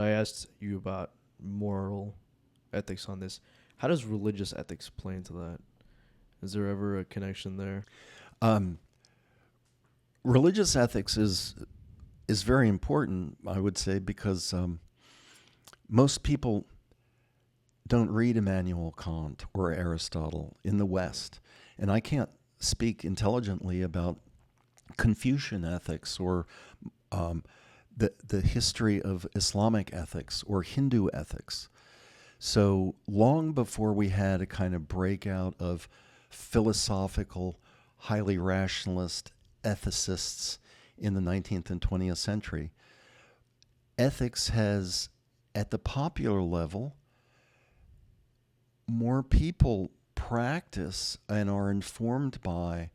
I asked you about moral ethics on this. How does religious ethics play into that? Is there ever a connection there? Um, Religious ethics is very important, I would say, because most people don't read Immanuel Kant or Aristotle in the West, and I can't speak intelligently about Confucian ethics or um, the history of Islamic ethics or Hindu ethics. So long before we had a kind of breakout of philosophical, highly rationalist ethicists in the 19th and 20th century, ethics has, at the popular level, more people practice and are informed by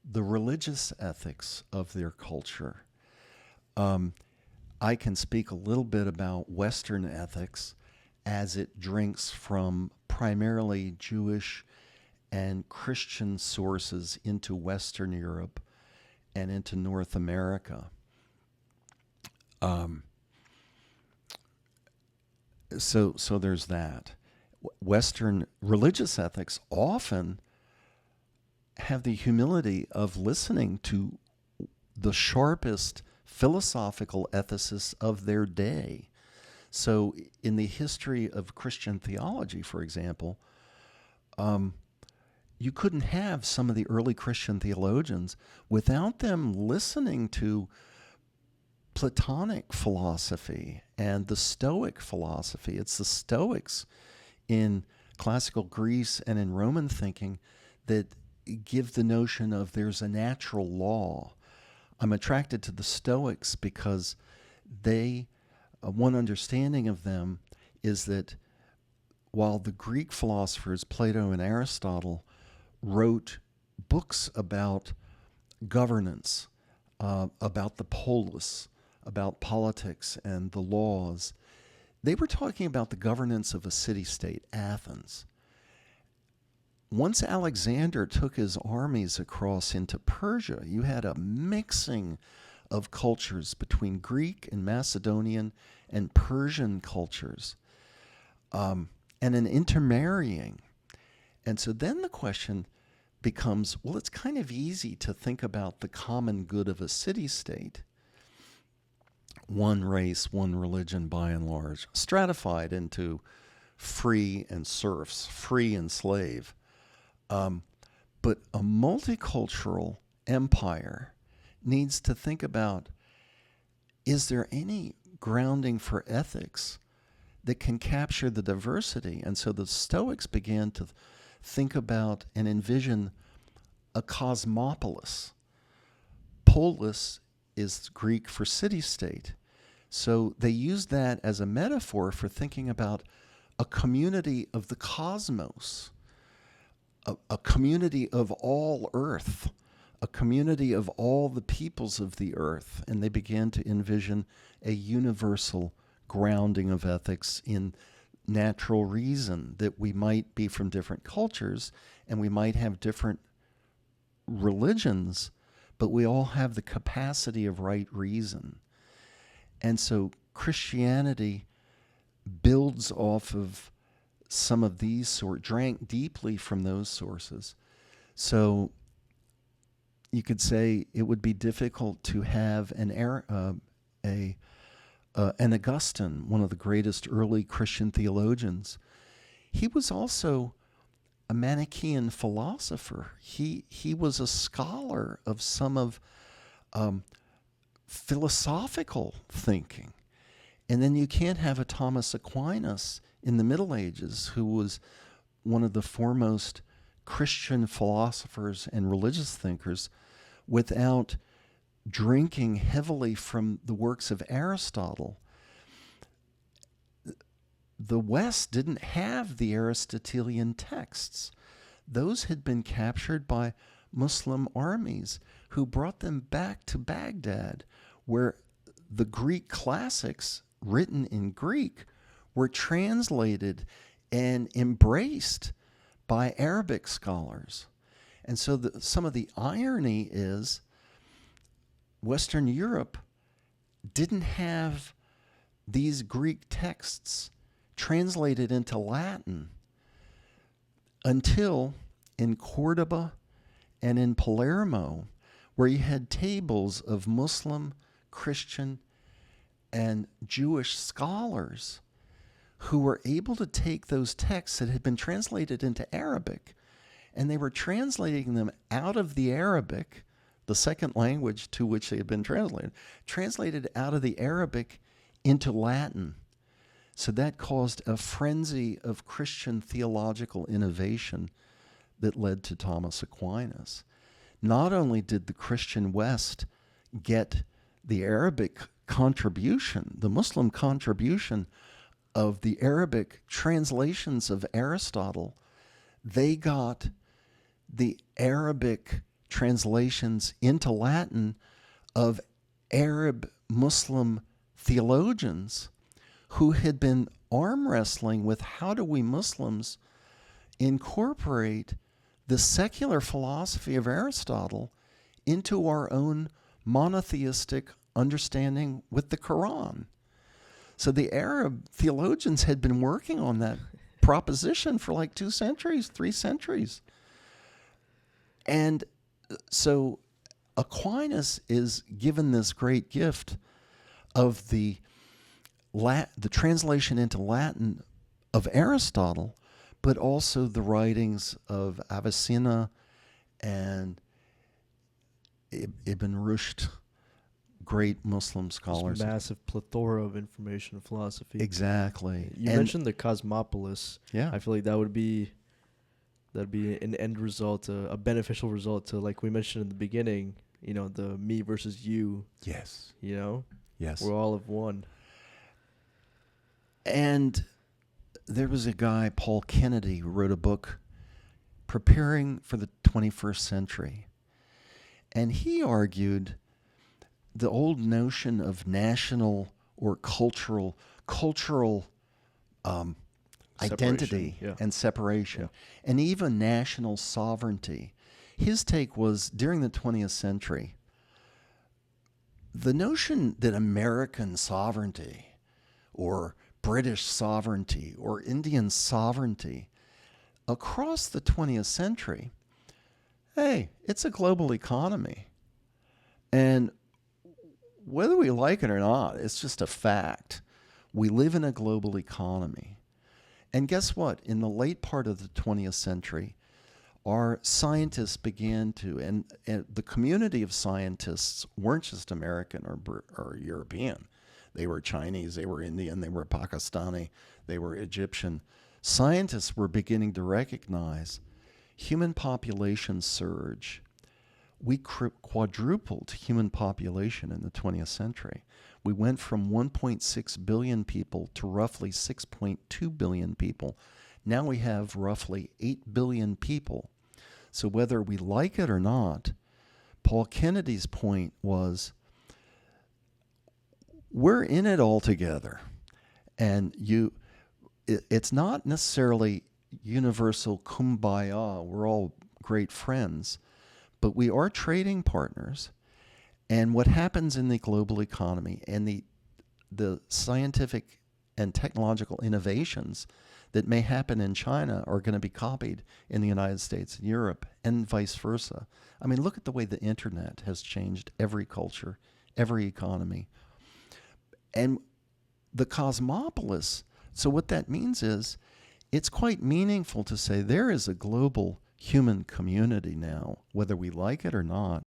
the religious ethics of their culture. Um, I can speak a little bit about Western ethics as it drinks from primarily Jewish and Christian sources into Western Europe and into North America. Um, so there's that. Western religious ethics often have the humility of listening to the sharpest philosophical ethicists of their day. So, in the history of Christian theology, for example, um, you couldn't have some of the early Christian theologians without them listening to Platonic philosophy and the Stoic philosophy. It's the Stoics in classical Greece and in Roman thinking that give the notion of there's a natural law. I'm attracted to the Stoics because they, one understanding of them is that while the Greek philosophers, Plato and Aristotle, wrote books about governance, about the polis, about politics and the laws, they were talking about the governance of a city state, Athens. Once Alexander took his armies across into Persia, you had a mixing of cultures between Greek and Macedonian and Persian cultures, and an intermarrying. And so then the question becomes, well, it's kind of easy to think about the common good of a city state, one race, one religion by and large, stratified into free and serfs, free and slave. Um, but a multicultural empire needs to think about, is there any grounding for ethics that can capture the diversity? And so the Stoics began to think about and envision a cosmopolis. Polis is Greek for city state. So they used that as a metaphor for thinking about a community of the cosmos, a community of all earth, a community of all the peoples of the earth. And they began to envision a universal grounding of ethics in natural reason, that we might be from different cultures and we might have different religions, but we all have the capacity of right reason. And so Christianity builds off of some of these drank deeply from those sources. So you could say it would be difficult to have an Augustine, one of the greatest early Christian theologians. He was also a Manichaean philosopher. He was a scholar of some of philosophical thinking. And then you can't have a Thomas Aquinas in the Middle Ages, who was one of the foremost Christian philosophers and religious thinkers, without drinking heavily from the works of Aristotle. The West didn't have the Aristotelian texts. Those had been captured by Muslim armies who brought them back to Baghdad, where the Greek classics written in Greek were translated and embraced by Arabic scholars. And so some of the irony is Western Europe didn't have these Greek texts translated into Latin until in Cordoba and in Palermo, where you had tables of Muslim, Christian, and Jewish scholars who were able to take those texts that had been translated into Arabic, and they were translating them out of the Arabic, the second language to which they had been translated out of the Arabic into Latin. So that caused a frenzy of Christian theological innovation that led to Thomas Aquinas. Not only did the Christian West get the Arabic contribution, the Muslim contribution of the Arabic translations of Aristotle, they got the Arabic translations into Latin of Arab Muslim theologians who had been arm wrestling with how do we Muslims incorporate the secular philosophy of Aristotle into our own monotheistic understanding with the Quran. So the Arab theologians had been working on that proposition for like 2 centuries, 3 centuries. And so Aquinas is given this great gift of the translation into Latin of Aristotle, but also the writings of Avicenna and Ibn Rushd, great Muslim scholars. This massive plethora of information and philosophy. Exactly. You mentioned the Cosmopolis. Yeah. I feel like that'd be an end result, a beneficial result to, like we mentioned in the beginning, the me versus you. Yes. Yes. We're all of one. And there was a guy, Paul Kennedy, who wrote a book, Preparing for the 21st Century. And he argued the old notion of national or cultural identity and separation, and even national sovereignty. His take was, during the 20th century, the notion that American sovereignty or British sovereignty or Indian sovereignty across the 20th century, hey, it's a global economy. And whether we like it or not, it's just a fact. We live in a global economy. And guess what? In the late part of the 20th century, our scientists began to, and the community of scientists weren't just American or European. They were Chinese, they were Indian, they were Pakistani, they were Egyptian. Scientists were beginning to recognize human population surge. We quadrupled human population in the 20th century. We went from 1.6 billion people to roughly 6.2 billion people. Now we have roughly 8 billion people. So whether we like it or not, Paul Kennedy's point was, we're in it all together. And it's not necessarily universal kumbaya, we're all great friends, but we are trading partners. And what happens in the global economy and the scientific and technological innovations that may happen in China are going to be copied in the United States and Europe, and vice versa. I mean, look at the way the internet has changed every culture, every economy. And the Cosmopolis, so what that means is it's quite meaningful to say there is a global human community now, whether we like it or not.